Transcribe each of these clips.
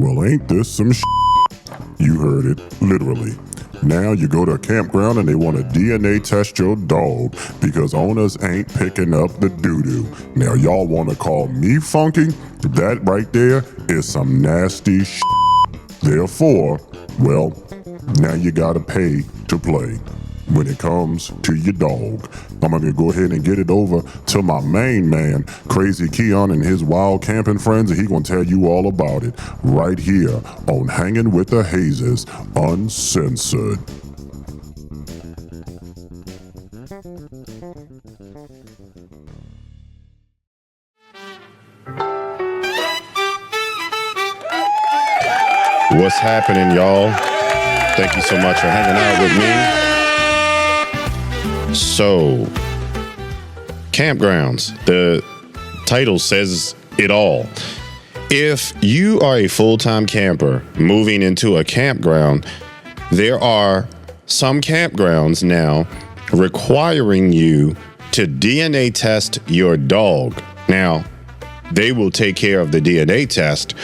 Well, ain't this some You heard it, literally. Now you go to a campground and they want to DNA test your dog because owners ain't picking up the doo-doo. Now y'all want to call me funky? That right there is some nasty Therefore, well, now you gotta pay to play when it comes to your dog. I'm gonna go ahead and get it over to my main man, Crazy Keon and his wild camping friends, and he gonna tell you all about it right here on Hanging with the Hazes Uncensored. What's happening, y'all? Thank you so much for hanging out with me. So, Campgrounds, the title says it all. If you are a full-time camper moving into a campground, there are some campgrounds now requiring you to DNA test your dog. Now, they will take care of the DNA test.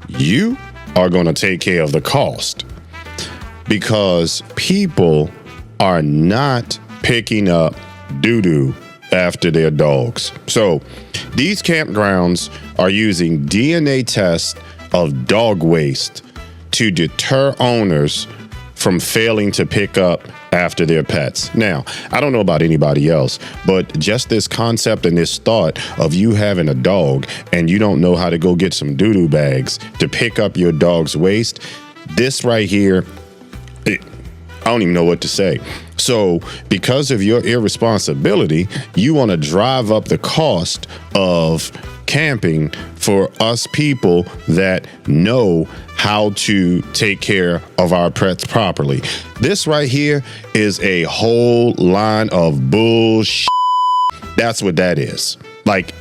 You are going to take care of the cost because people are not picking up doo-doo after their dogs. So these campgrounds are using DNA tests of dog waste to deter owners from failing to pick up after their pets. Now, I don't know about anybody else, but just this concept and this thought of you having a dog and you don't know how to go get some doo-doo bags to pick up your dog's waste, this right here, I don't even know what to say. So because of your irresponsibility, you want to drive up the cost of camping for us people that know how to take care of our pets properly. This right here is a whole line of bullshit. That's what that is. Like,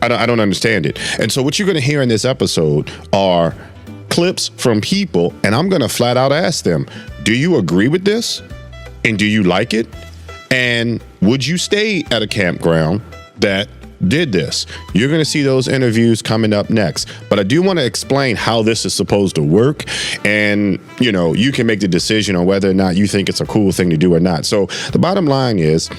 I don't understand it. And so what you're going to hear in this episode are clips from people, and I'm going to flat out ask them, do you agree with this? And do you like it? And would you stay at a campground that did this? You're going to see those interviews coming up next. But I do want to explain how this is supposed to work. And, you know, you can make the decision on whether or not you think it's a cool thing to do or not. So the bottom line is,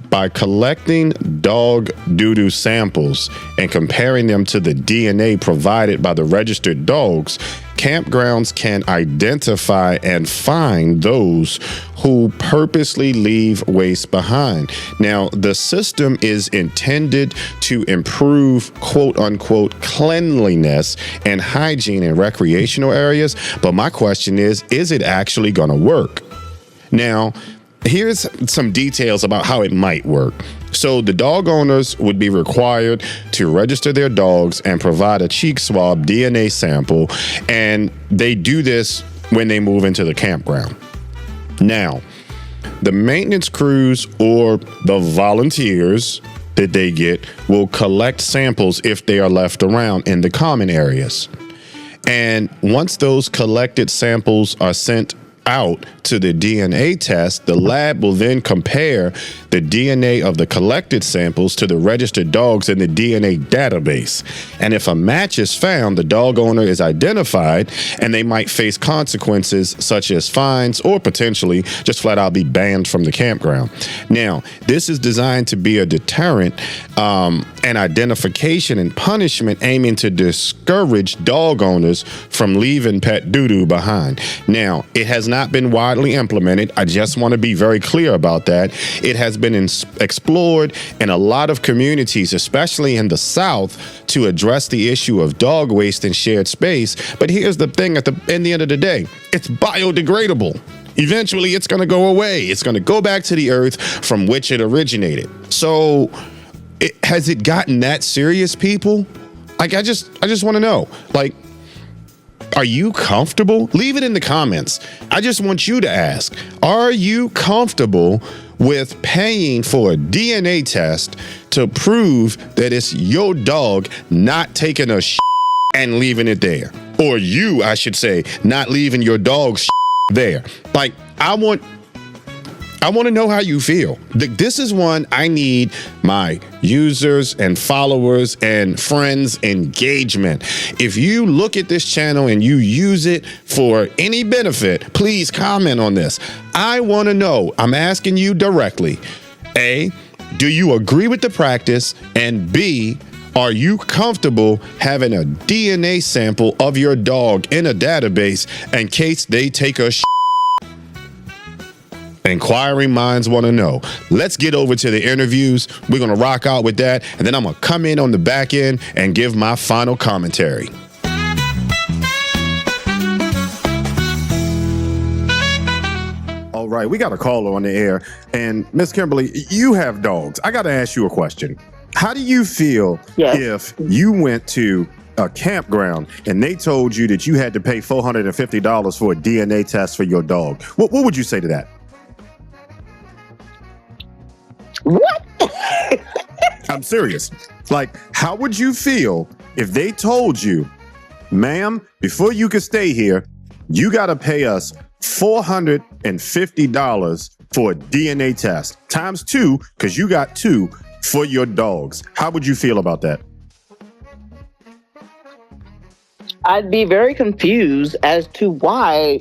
by collecting dog doo-doo samples and comparing them to the DNA provided by the registered dogs, campgrounds can identify and find those who purposely leave waste behind. Now, the system is intended to improve quote unquote cleanliness and hygiene in recreational areas. But my question is it actually going to work? Now, here's some details about how it might work. So the dog owners would be required to register their dogs and provide a cheek swab DNA sample, and they do this when they move into the campground. Now, the maintenance crews or the volunteers that they get will collect samples if they are left around in the common areas. And once those collected samples are sent out to the DNA test, the lab will then compare the DNA of the collected samples to the registered dogs in the DNA database. And if a match is found, the dog owner is identified and they might face consequences such as fines or potentially just flat out be banned from the campground. Now, this is designed to be a deterrent and identification and punishment aiming to discourage dog owners from leaving pet doo-doo behind. Now, it has not been widely implemented. I just want to be very clear about that. It has been explored in a lot of communities, especially in the South, to address the issue of dog waste in shared space. But here's the thing, in the end of the day, it's biodegradable. Eventually, it's going to go away. It's going to go back to the earth from which it originated. So has it gotten that serious, people? Like, I just want to know, like, are you comfortable? Leave it in the comments. I just want you to ask, are you comfortable with paying for a DNA test to prove that it's your dog not taking a and leaving it there? Or you, I should say, not leaving your dog's there. Like, I want to know how you feel. This is one I need my users and followers and friends engagement. If you look at this channel and you use it for any benefit, please comment on this. I want to know. I'm asking you directly. A, do you agree with the practice? And B, are you comfortable having a DNA sample of your dog in a database in case they take a Inquiring minds want to know. Let's get over to the interviews. We're going to rock out with that. And then I'm going to come in on the back end and give my final commentary. All right, we got a caller on the air. And Miss Kimberly, you have dogs. I got to ask you a question. How do you feel if you went to a campground and they told you that you had to pay $450 for a DNA test for your dog? What would you say to that? What? I'm serious. Like, how would you feel if they told you, ma'am, before you can stay here, you got to pay us $450 for a DNA test times 2 because you got 2 for your dogs? How would you feel about that? I'd be very confused as to why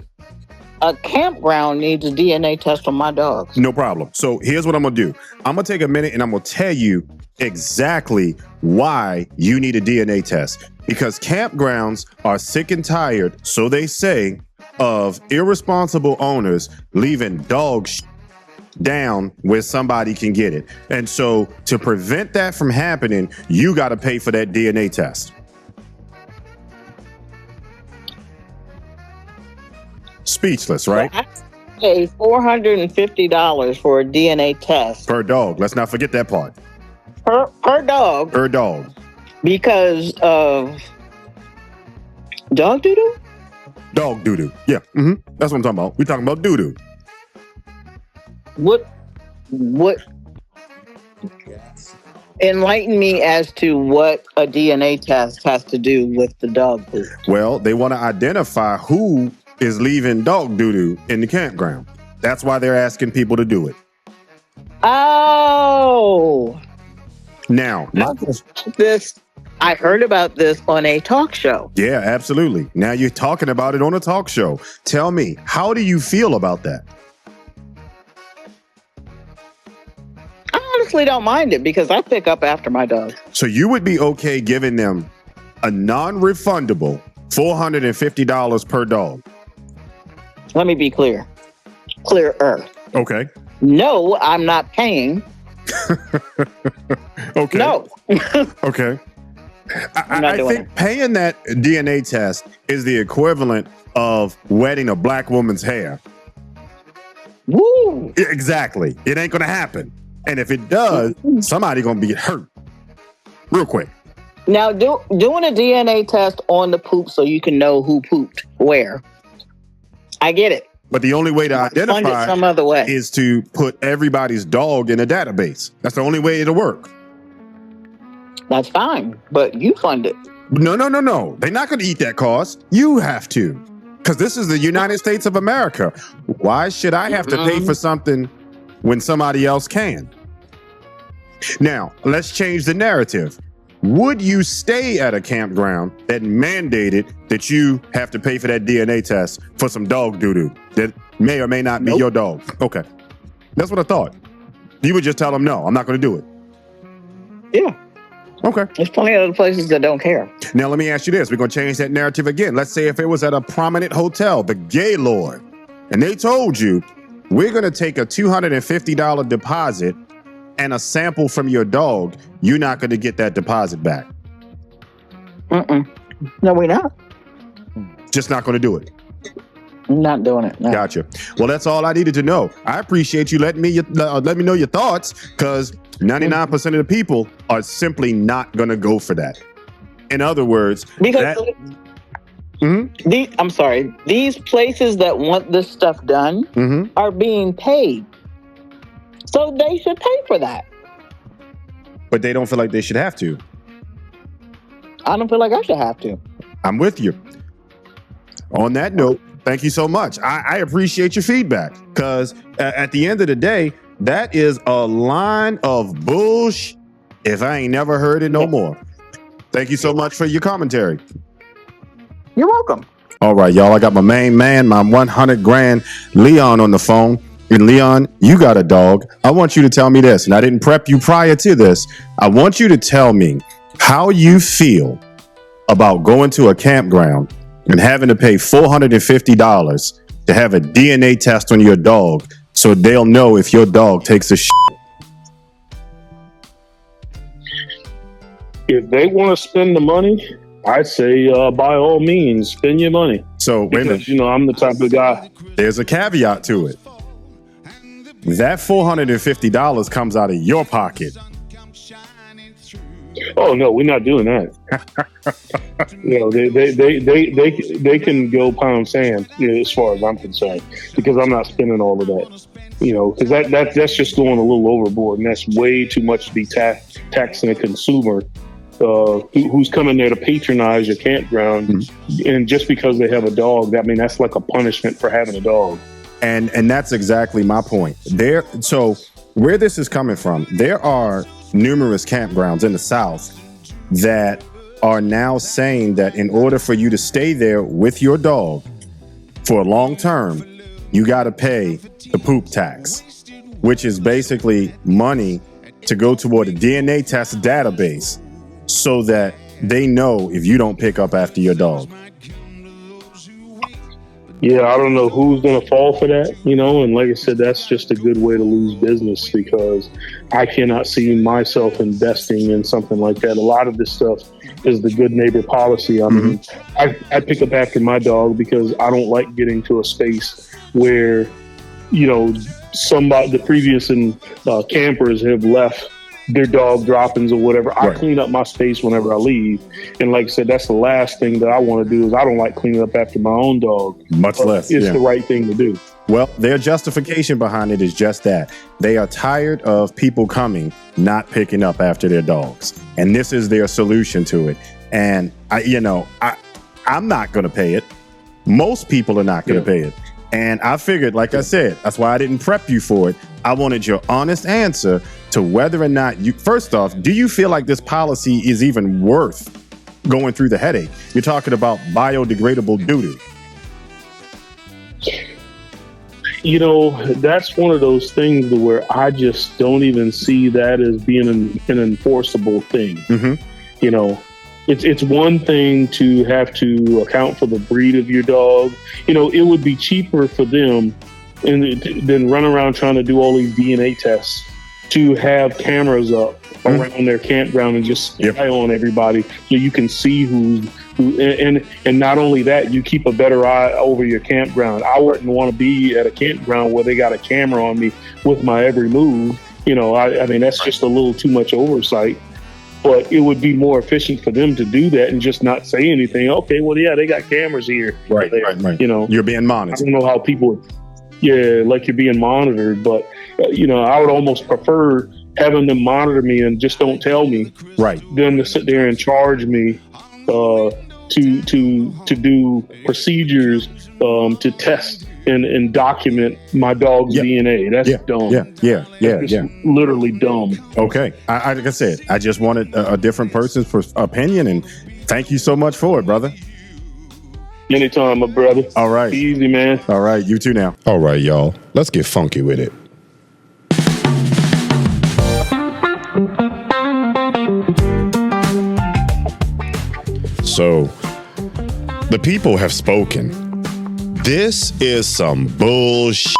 a campground needs a DNA test on my dogs. No problem. So here's what I'm going to do. I'm going to take a minute and I'm going to tell you exactly why you need a DNA test. Because campgrounds are sick and tired, so they say, of irresponsible owners leaving dogs down where somebody can get it. And so to prevent that from happening, you got to pay for that DNA test. Speechless, right? I pay $450 for a DNA test Per dog. Let's not forget that part. per dog Per dog. because of dog doo-doo? Dog doo-doo. Yeah. That's what I'm talking about. We're talking about doo-doo. What enlighten me as to what a DNA test has to do with the dog poop? Well, they want to identify who is leaving dog doo-doo in the campground. That's why they're asking people to do it. Oh. Now, I heard about this on a talk show. yeah, absolutely. Now you're talking about it on a talk show. Tell me, how do you feel about that? I honestly don't mind it because I pick up after my dog. So you would be okay giving them a non-refundable $450 per dog? Let me be clear. Clearer. Okay. No, I'm not paying. Okay. No. Okay. I'm not I doing think paying that DNA test is the equivalent of wetting a black woman's hair. Woo. Exactly. It ain't gonna happen. And if it does, somebody gonna be hurt real quick. Now, doing a DNA test on the poop so you can know who pooped where. I get it. But the only way to Fund it identify some other way. is to put everybody's dog in a database. That's the only way it'll work. That's fine, but you fund it. No. They're not going to eat that cost. You have to. Because this is the United States of America. Why should I have to pay for something when somebody else can? Now, let's change the narrative. Would you stay at a campground that mandated that you have to pay for that DNA test for some dog doo-doo that may or may not be your dog? Okay. That's what I thought. You would just tell them, no, I'm not going to do it. Yeah. Okay. There's plenty of other places that don't care. Now, let me ask you this. We're going to change that narrative again. Let's say if it was at a prominent hotel, the Gaylord, and they told you, we're going to take a $250 deposit and a sample from your dog, you're not going to get that deposit back. No, we're not. Just not going to do it. I'm not doing it. No. Gotcha. Well, that's all I needed to know. I appreciate you letting me know your thoughts, because 99% of the people are simply not going to go for that. In other words, Because these places that want this stuff done are being paid. So they should pay for that. but they don't feel like they should have to. I don't feel like I should have to. I'm with you. On that note, Thank you so much. I appreciate your feedback because at the end of the day, that is a line of bullshit if I ain't never heard it no more. Thank you so much for your commentary. You're welcome. All right, y'all. I got my main man, my 100 grand Leon on the phone. And Leon, you got a dog. I want you to tell me this, and I didn't prep you prior to this. I want you to tell me how you feel about going to a campground and having to pay $450 to have a DNA test on your dog so they'll know if your dog takes a shit. If they want to spend the money, I'd say by all means, spend your money. So wait a minute. Because, I'm the type of guy. There's a caveat to it. That $450 comes out of your pocket. Oh no, we're not doing that. They can go pound sand as far as I'm concerned, because I'm not spending all of that. Because that's just going a little overboard, and that's way too much to be taxing a consumer who's coming there to patronize your campground, and just because they have a dog, that's like a punishment for having a dog. And that's exactly my point. So where this is coming from, there are numerous campgrounds in the South that are now saying that in order for you to stay there with your dog for a long term, you got to pay the poop tax, which is basically money to go toward a DNA test database so that they know if you don't pick up after your dog. Yeah, I don't know who's going to fall for that, and like I said, that's just a good way to lose business, because I cannot see myself investing in something like that. A lot of this stuff is the good neighbor policy. I mean, I pick up after my dog because I don't like getting to a space where, the previous campers have left their dog droppings or whatever. I clean up my space whenever I leave. And like I said, that's the last thing that I want to do. Is I don't like cleaning up after my own dog. Much less. It's the right thing to do. Well, their justification behind it is just that. They are tired of people coming, not picking up after their dogs. And this is their solution to it. And I'm not going to pay it. Most people are not going to pay it. And I figured, like I said, that's why I didn't prep you for it. I wanted your honest answer to whether or not first off, do you feel like this policy is even worth going through the headache? You're talking about biodegradable doo-doo. That's one of those things where I just don't even see that as being an enforceable thing. It's one thing to have to account for the breed of your dog. It would be cheaper for them than run around trying to do all these DNA tests to have cameras up around their campground and just spy on everybody so you can see who and not only that, you keep a better eye over your campground. I wouldn't want to be at a campground where they got a camera on me with my every move. That's just a little too much oversight. But it would be more efficient for them to do that and just not say anything. Okay, well, yeah, they got cameras here. Right. You're being monitored. I don't know how people, like you're being monitored. But, I would almost prefer having them monitor me and just don't tell me. Right. Than to sit there and charge me to do procedures to test and document my dog's DNA. That's dumb. Yeah. Literally dumb. Okay. Like I said, I just wanted a different person's opinion, and thank you so much for it, brother. Anytime, my brother. All right. Be easy, man. All right. You too now. All right, y'all. Let's get funky with it. So, the people have spoken. This is some bullshit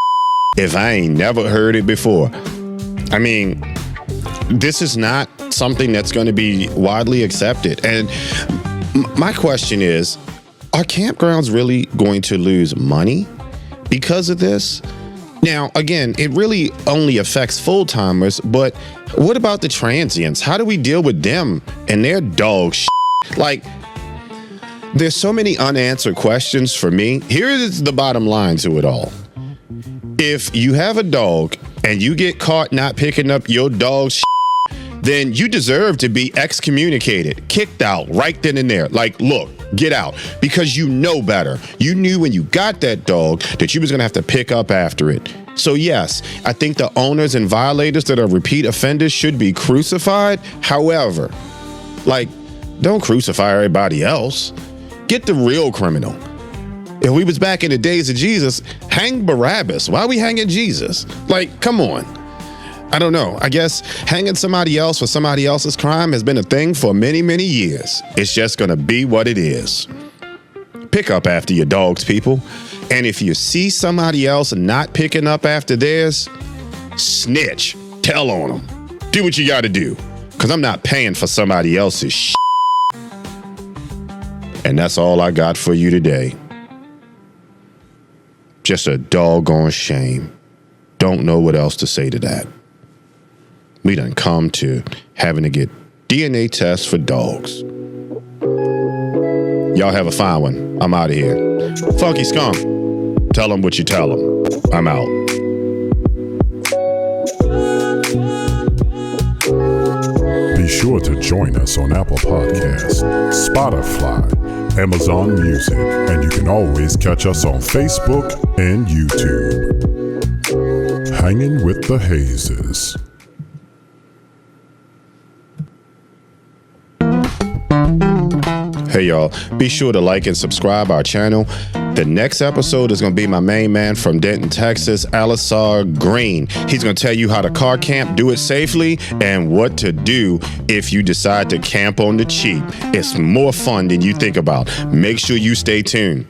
if I ain't never heard it before. I mean, this is not something that's going to be widely accepted. And my question is, are campgrounds really going to lose money because of this? Now, again, it really only affects full-timers, but what about the transients? How do we deal with them and their dog shit? Like, there's so many unanswered questions for me. Here is the bottom line to it all. If you have a dog and you get caught not picking up your dog's shit, then you deserve to be excommunicated, kicked out right then and there. Like, look, get out, because you know better. You knew when you got that dog that you was going to have to pick up after it. So yes, I think the owners and violators that are repeat offenders should be crucified. However, like, don't crucify everybody else. Get the real criminal. If we was back in the days of Jesus, hang Barabbas. Why are we hanging Jesus? Like, come on. I don't know. I guess hanging somebody else for somebody else's crime has been a thing for many, many years. It's just going to be what it is. Pick up after your dogs, people. And if you see somebody else not picking up after theirs, snitch. Tell on them. Do what you got to do. Because I'm not paying for somebody else's shit. And that's all I got for you today. Just a doggone shame. Don't know what else to say to that. We done come to having to get DNA tests for dogs. Y'all have a fine one. I'm out of here. Funky Skunk, tell them what you tell them. I'm out. Be sure to join us on Apple Podcasts, Spotify, Amazon Music, and you can always catch us on Facebook and YouTube. Hanging with the Hazes. Hey y'all, be sure to like and subscribe our channel. The next episode is going to be my main man from Denton, Texas, Alisar Green. He's going to tell you how to car camp, do it safely, and what to do if you decide to camp on the cheap. It's more fun than you think about. Make sure you stay tuned.